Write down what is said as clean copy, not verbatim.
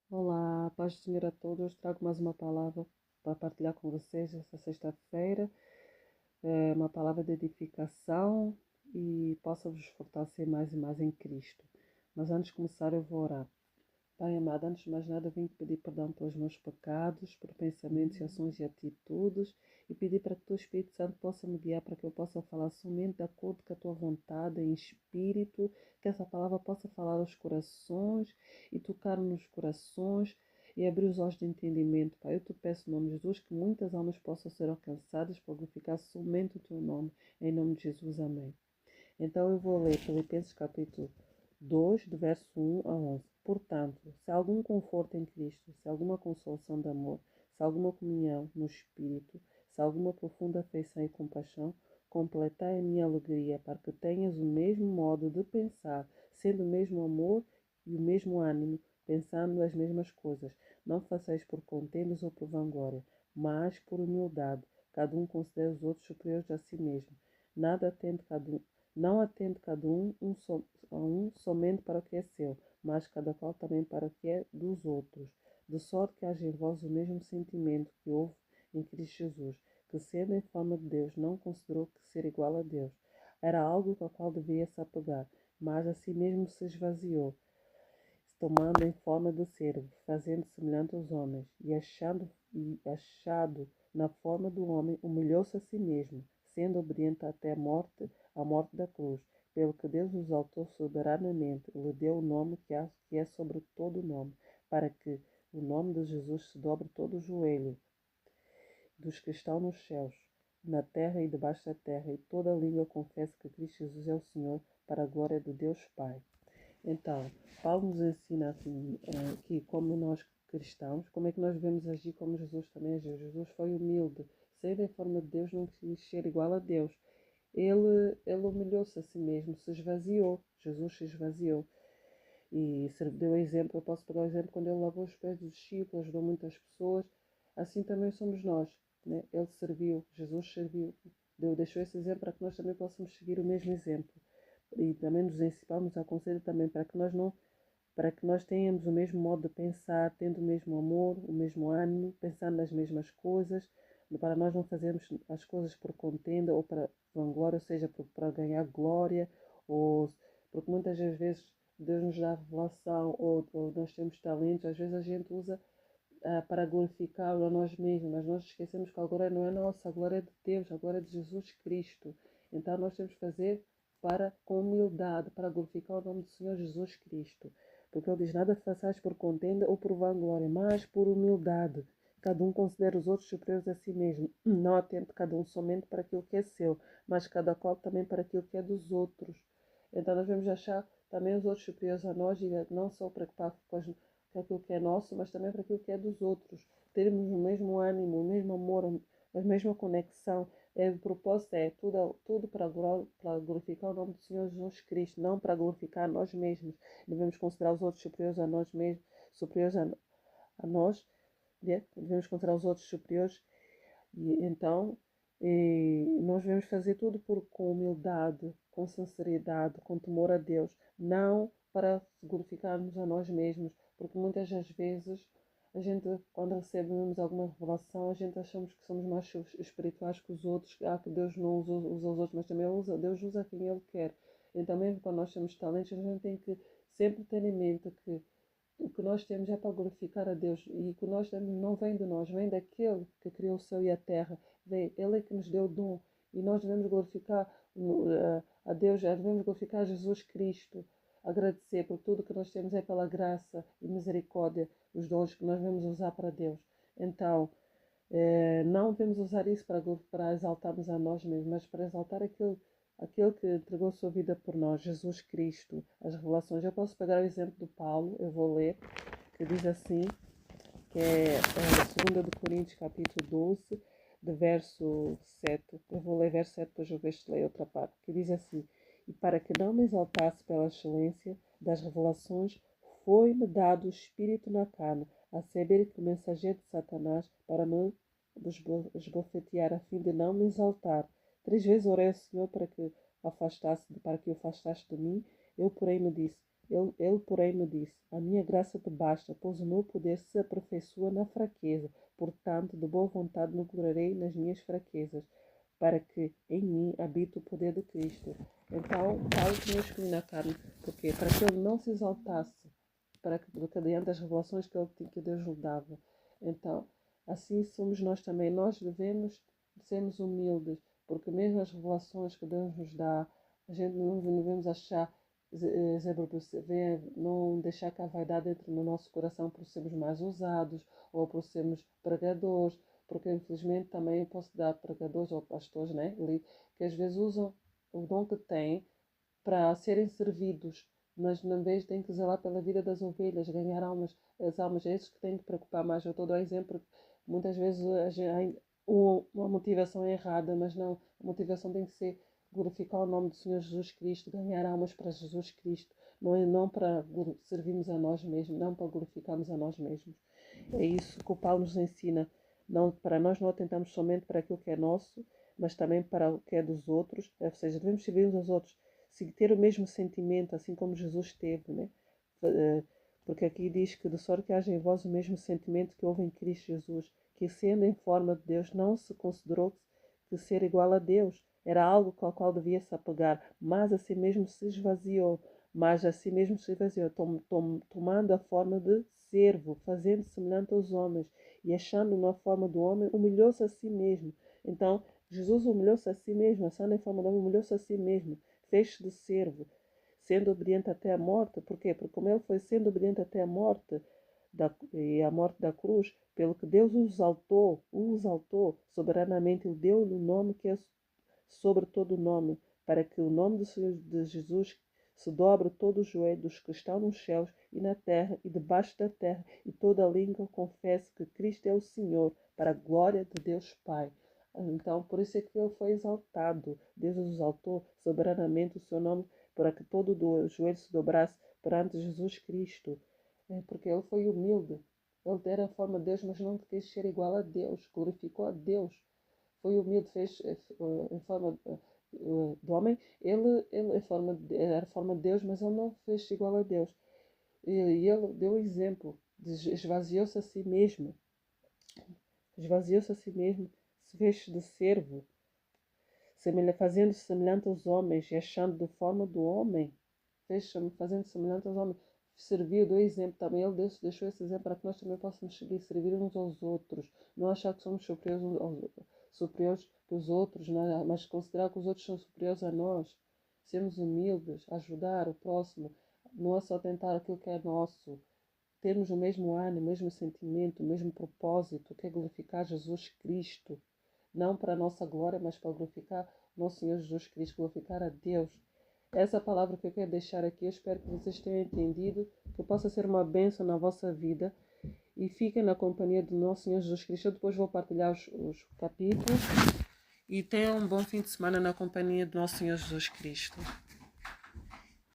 Olá, paz do Senhor a todos. Trago mais uma palavra para partilhar com vocês esta sexta-feira. É uma palavra de edificação e possa vos fortalecer mais e mais em Cristo. Mas antes de começar, eu vou orar. Pai amado, antes de mais nada, venho pedir perdão pelos meus pecados, por pensamentos, ações e atitudes, e pedir para que o teu Espírito Santo possa me guiar para que eu possa falar somente de acordo com a tua vontade, em espírito, que essa palavra possa falar aos corações e tocar nos corações e abrir os olhos de entendimento. Pai, eu te peço, em nome de Jesus, que muitas almas possam ser alcançadas para glorificar somente o teu nome. Em nome de Jesus, amém. Então eu vou ler Filipenses capítulo 2, do verso 1 a 11. Portanto, se há algum conforto em Cristo, se há alguma consolação de amor, se há alguma comunhão no Espírito, se há alguma profunda afeição e compaixão, completai a minha alegria para que tenhas o mesmo modo de pensar, sendo o mesmo amor e o mesmo ânimo, pensando as mesmas coisas. Não façais por contendas ou por vanglória, mas por humildade. Cada um considera os outros superiores a si mesmo. Nada atende cada um Não atende cada a um somente para o que é seu, mas cada qual também para o que é dos outros. De sorte que haja em vós o mesmo sentimento que houve em Cristo Jesus, que sendo em forma de Deus, não considerou que ser igual a Deus era algo ao qual devia se apegar, mas a si mesmo se esvaziou, tomando em forma de servo, fazendo semelhante aos homens, achado na forma do homem, humilhou-se a si mesmo, sendo obediente até a morte da cruz, pelo que Deus o exaltou soberanamente, lhe deu o nome que é sobre todo o nome, para que o nome de Jesus se dobre todo o joelho dos que estão nos céus, na terra e debaixo da terra, e toda língua confesse que Cristo Jesus é o Senhor, para a glória de Deus Pai. Então, Paulo nos ensina assim, que como nós cristãos, como é que nós devemos agir como Jesus também agiu. Jesus foi humilde, sendo em forma de Deus, não quis ser igual a Deus. Ele humilhou-se a si mesmo, se esvaziou. Jesus se esvaziou. E deu exemplo, eu posso pegar o exemplo quando ele lavou os pés dos discípulos, ajudou muitas pessoas. Assim também somos nós. Né? Ele serviu, Jesus serviu. Deixou esse exemplo para que nós também possamos seguir o mesmo exemplo. E também nos ensinamos, aconselho também para que nós tenhamos o mesmo modo de pensar, tendo o mesmo amor, o mesmo ânimo, pensando nas mesmas coisas, para nós não fazermos as coisas por contenda ou para vanglória, ou seja, para ganhar glória, ou porque muitas das vezes Deus nos dá revelação ou nós temos talentos, às vezes a gente usa para glorificá-lo a nós mesmos, mas nós esquecemos que a glória não é nossa, a glória é de Deus, a glória é de Jesus Cristo. Então nós temos que fazer com humildade, para glorificar o nome do Senhor Jesus Cristo. Porque ele diz, nada façais por contenda ou por vanglória, mas por humildade. Cada um considera os outros superiores a si mesmo. Não atente cada um somente para aquilo que é seu, mas cada qual também para aquilo que é dos outros. Então nós devemos achar também os outros superiores a nós e não só preocupar com aquilo que é nosso, mas também para aquilo que é dos outros. Termos o mesmo ânimo, o mesmo amor, a mesma conexão. O propósito é tudo para glorificar o nome do Senhor Jesus Cristo, não para glorificar nós mesmos. Devemos considerar os outros superiores a nós mesmos, superiores a nós, né? Devemos considerar os outros superiores e então nós devemos fazer tudo com humildade, com sinceridade, com temor a Deus, não para glorificarmos a nós mesmos, porque muitas das vezes a gente, quando recebemos alguma revelação, a gente achamos que somos mais espirituais que os outros, que Deus não usa os outros, mas também Deus usa quem Ele quer. Então, mesmo quando nós temos talentos, a gente tem que sempre ter em mente que o que nós temos é para glorificar a Deus e o que nós temos não vem de nós, vem daquele que criou o céu e a terra. Ele é que nos deu o dom e nós devemos glorificar a Deus, devemos glorificar a Jesus Cristo, agradecer por tudo que nós temos é pela graça e misericórdia, os dons que nós devemos usar para Deus. Então, não devemos usar isso para exaltarmos a nós mesmos, mas para exaltar aquele que entregou a sua vida por nós, Jesus Cristo, as revelações. Eu posso pegar o exemplo do Paulo, eu vou ler, que diz assim, que é 2 de Coríntios, capítulo 12, de verso 7. Eu vou ler verso 7, depois eu vejo se leio outra parte, que diz assim, e para que não me exaltasse pela excelência das revelações, foi-me dado o Espírito na carne, a saber que o mensageiro de Satanás para me esbofetear a fim de não me exaltar. 3 vezes orei ao Senhor para que o afastasse de mim. Eu, porém, me disse, Ele, porém, me disse: a minha graça te basta, pois o meu poder se aperfeiçoa na fraqueza. Portanto, de boa vontade me gloriarei nas minhas fraquezas, para que em mim habite o poder de Cristo. Então, Paulo tinha escolhido na carne, porque para que ele não se exaltasse, para que diante das revelações que ele tinha, que Deus lhe dava. Então, assim somos nós também. Nós devemos sermos humildes, porque mesmo as revelações que Deus nos dá, a gente não devemos achar, não deixar que a vaidade entre no nosso coração por sermos mais ousados ou por sermos pregadores, porque infelizmente também eu posso dar pregadores ou pastores, né, que às vezes usam o dom que têm para serem servidos, mas na vez têm que zelar pela vida das ovelhas, ganhar almas, as almas, é esses que têm que preocupar mais. Eu estou a dar exemplo, muitas vezes uma motivação é errada, mas não, a motivação tem que ser glorificar o nome do Senhor Jesus Cristo, ganhar almas para Jesus Cristo, não para servirmos a nós mesmos, não para glorificarmos a nós mesmos. É isso que o Paulo nos ensina. Não, para nós não atentamos somente para aquilo que é nosso, mas também para o que é dos outros, ou seja, devemos servir uns aos outros, ter o mesmo sentimento, assim como Jesus teve, né? Porque aqui diz que de sorte que haja em vós o mesmo sentimento que houve em Cristo Jesus, que sendo em forma de Deus não se considerou que ser igual a Deus era algo com o qual devia se apegar, mas a si mesmo se esvaziou, tomando a forma de servo, fazendo semelhante aos homens, e achando na forma do homem, humilhou-se a si mesmo. Então, Jesus humilhou-se a si mesmo, achando em forma do homem, humilhou-se a si mesmo, fez-se de servo, sendo obediente até a morte. Porquê? Porque como ele foi sendo obediente até a morte, e a morte da cruz, pelo que Deus o exaltou soberanamente, ele deu-lhe o nome que é sobre todo o nome, para que o nome de Jesus se dobre todo o joelho dos que estão nos céus e na terra e debaixo da terra, e toda a língua confesse que Cristo é o Senhor, para a glória de Deus Pai. Então, por isso é que ele foi exaltado. Deus exaltou soberanamente o seu nome, para que todo o joelho se dobrasse perante Jesus Cristo. Porque ele foi humilde. Ele era a forma de Deus, mas não quis ser igual a Deus. Glorificou a Deus. Foi humilde, fez em forma do homem. Ele era a forma de Deus, mas ele não fez igual a Deus. E ele deu o exemplo. Esvaziou-se a si mesmo. Esvaziou-se a si mesmo. Se fez de servo, fazendo-se semelhante aos homens e achando de forma do homem, fazendo semelhante aos homens, serviu, deu exemplo também. Ele deixou esse exemplo para que nós também possamos seguir, servir uns aos outros, não achar que somos superiores que os outros, não, mas considerar que os outros são superiores a nós, sermos humildes, ajudar o próximo, não é só tentar aquilo que é nosso, termos o mesmo ânimo, o mesmo sentimento, o mesmo propósito, que é glorificar Jesus Cristo, não para a nossa glória, mas para glorificar nosso Senhor Jesus Cristo, glorificar a Deus. Essa palavra que eu quero deixar aqui, eu espero que vocês tenham entendido, que possa ser uma bênção na vossa vida, e fiquem na companhia do nosso Senhor Jesus Cristo. Eu depois vou partilhar os capítulos, e tenham um bom fim de semana na companhia do nosso Senhor Jesus Cristo.